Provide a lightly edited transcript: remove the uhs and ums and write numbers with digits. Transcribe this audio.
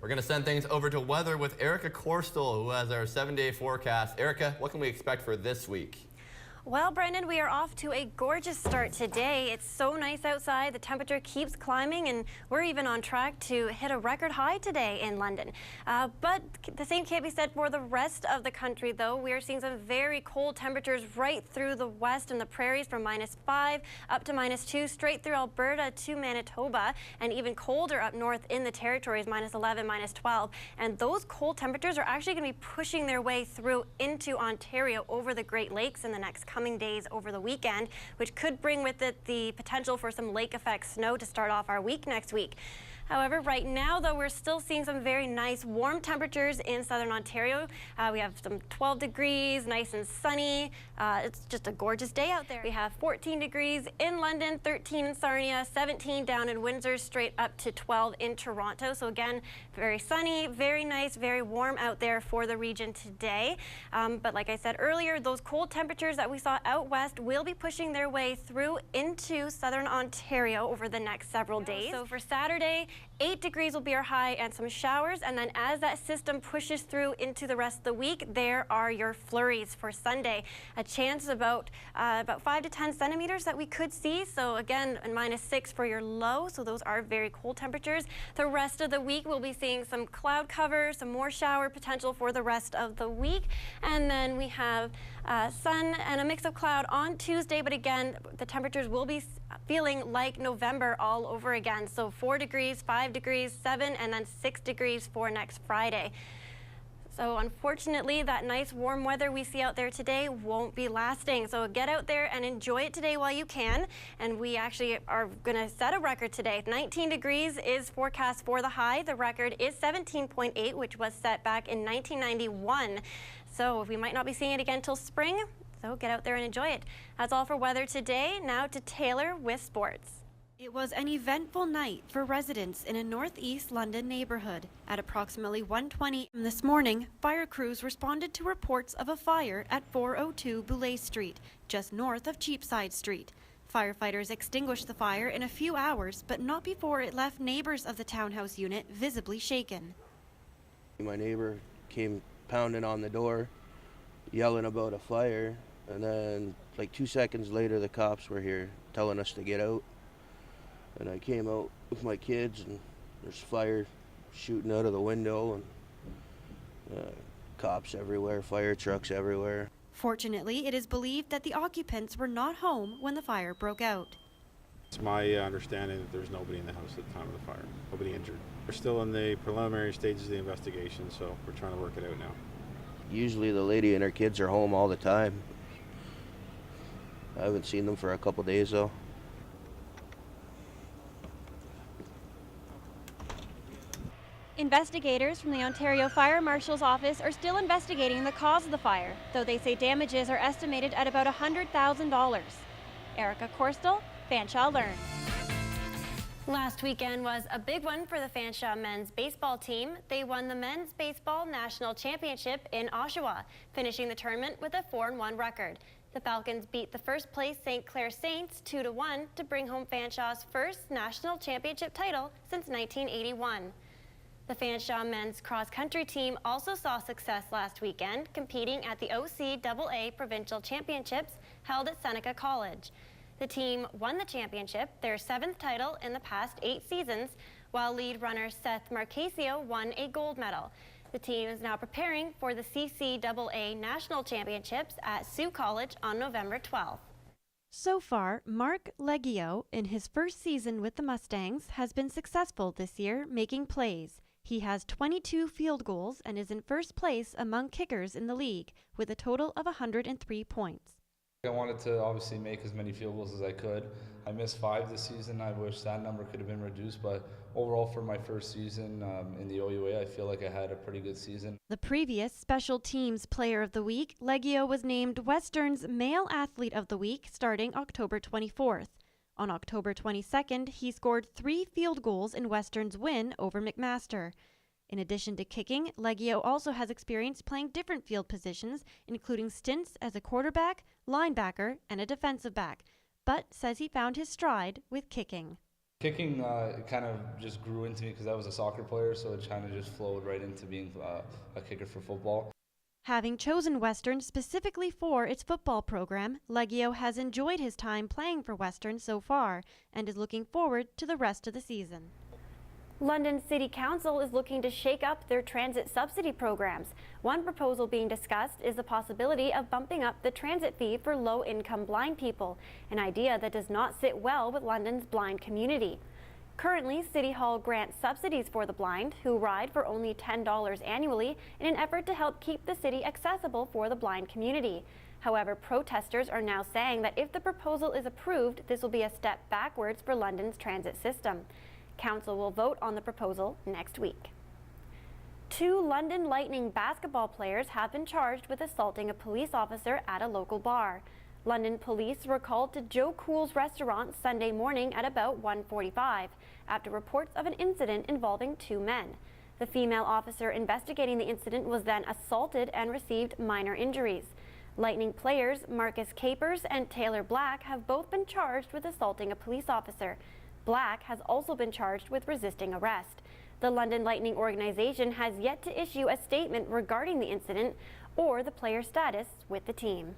We're going to send things over to weather with Erika Chorostil, who has our 7-day forecast. Erika, what can we expect for this week? Well, Brendan, we are off to a gorgeous start today. It's so nice outside. The temperature keeps climbing, and we're even on track to hit a record high today in London. But the same can't be said for the rest of the country, though. We are seeing some very cold temperatures right through the west and the prairies, from -5 up to -2, straight through Alberta to Manitoba, and even colder up north in the territories, -11, -12. And those cold temperatures are actually going to be pushing their way through into Ontario over the Great Lakes in the next coming days over the weekend, which could bring with it the potential for some lake effect snow to start off our week next week. However, right now, though, we're still seeing some very nice warm temperatures in southern Ontario. We have some 12 degrees, nice and sunny. It's just a gorgeous day out there. We have 14 degrees in London, 13 in Sarnia, 17 down in Windsor, straight up to 12 in Toronto. So again, very sunny, very nice, very warm out there for the region today. But like I said earlier, those cold temperatures that we saw out west will be pushing their way through into southern Ontario over the next several days. So for Saturday, 8 degrees will be our high and some showers, and then as that system pushes through into the rest of the week, there are your flurries for Sunday. A chance about 5 to 10 centimeters that we could see. So again, -6 for your low. So those are very cold temperatures. The rest of the week, we'll be seeing some cloud cover, some more shower potential for the rest of the week, and then we have sun and a mix of cloud on Tuesday. But again, the temperatures will be feeling like November all over again. So 4 degrees, 5 degrees, 7, and then 6 degrees for next Friday. So unfortunately, that nice warm weather we see out there today won't be lasting. So get out there and enjoy it today while you can. And we actually are going to set a record today. 19 degrees is forecast for the high. The record is 17.8, which was set back in 1991. So we might not be seeing it again till spring. So get out there and enjoy it. That's all for weather today. Now to Taylor with sports. It was an eventful night for residents in a northeast London neighborhood. At approximately 1:20 this morning, fire crews responded to reports of a fire at 402 Boulay Street, just north of Cheapside Street. Firefighters extinguished the fire in a few hours, but not before it left neighbors of the townhouse unit visibly shaken. My neighbor came pounding on the door, yelling about a fire, and then like 2 seconds later the cops were here telling us to get out. And I came out with my kids, and there's fire shooting out of the window, and cops everywhere, fire trucks everywhere. Fortunately, it is believed that the occupants were not home when the fire broke out. It's my understanding that there's nobody in the house at the time of the fire, nobody injured. We're still in the preliminary stages of the investigation, so we're trying to work it out now. Usually the lady and her kids are home all the time. I haven't seen them for a couple days though. Investigators from the Ontario Fire Marshal's office are still investigating the cause of the fire, though they say damages are estimated at about $100,000. Erika Chorostil, Fanshawe Learn. Last weekend was a big one for the Fanshawe men's baseball team. They won the men's baseball national championship in Oshawa, finishing the tournament with a 4-1 record. The Falcons beat the first place St. Clair Saints 2-1 to bring home Fanshawe's first national championship title since 1981. The Fanshawe men's cross-country team also saw success last weekend, competing at the OCAA Provincial Championships held at Seneca College. The team won the championship, their 7th title in the past 8 seasons, while lead runner Seth Marcasio won a gold medal. The team is now preparing for the CCAA National Championships at Sioux College on November 12th. So far, Mark Leggio, in his first season with the Mustangs, has been successful this year, making plays. He has 22 field goals and is in first place among kickers in the league, with a total of 103 points. I wanted to obviously make as many field goals as I could. I missed 5 this season. I wish that number could have been reduced, but overall for my first season in the OUA, I feel like I had a pretty good season. The previous Special Teams Player of the Week, Leggio was named Western's Male Athlete of the Week starting October 24th. On October 22nd, he scored 3 field goals in Western's win over McMaster. In addition to kicking, Leggio also has experience playing different field positions, including stints as a quarterback, linebacker, and a defensive back, but says he found his stride with kicking. Kicking kind of just grew into me because I was a soccer player, so it kind of just flowed right into being a kicker for football. Having chosen Western specifically for its football program, Leggio has enjoyed his time playing for Western so far and is looking forward to the rest of the season. London City Council is looking to shake up their transit subsidy programs. One proposal being discussed is the possibility of bumping up the transit fee for low-income blind people, an idea that does not sit well with London's blind community. Currently, City Hall grants subsidies for the blind, who ride for only $10 annually in an effort to help keep the city accessible for the blind community. However, protesters are now saying that if the proposal is approved, this will be a step backwards for London's transit system. Council will vote on the proposal next week. 2 London Lightning basketball players have been charged with assaulting a police officer at a local bar. London police were called to Joe Cool's restaurant Sunday morning at about 1:45 after reports of an incident involving 2 men. The female officer investigating the incident was then assaulted and received minor injuries. Lightning players Marcus Capers and Taylor Black have both been charged with assaulting a police officer. Black has also been charged with resisting arrest. The London Lightning organization has yet to issue a statement regarding the incident or the player's status with the team.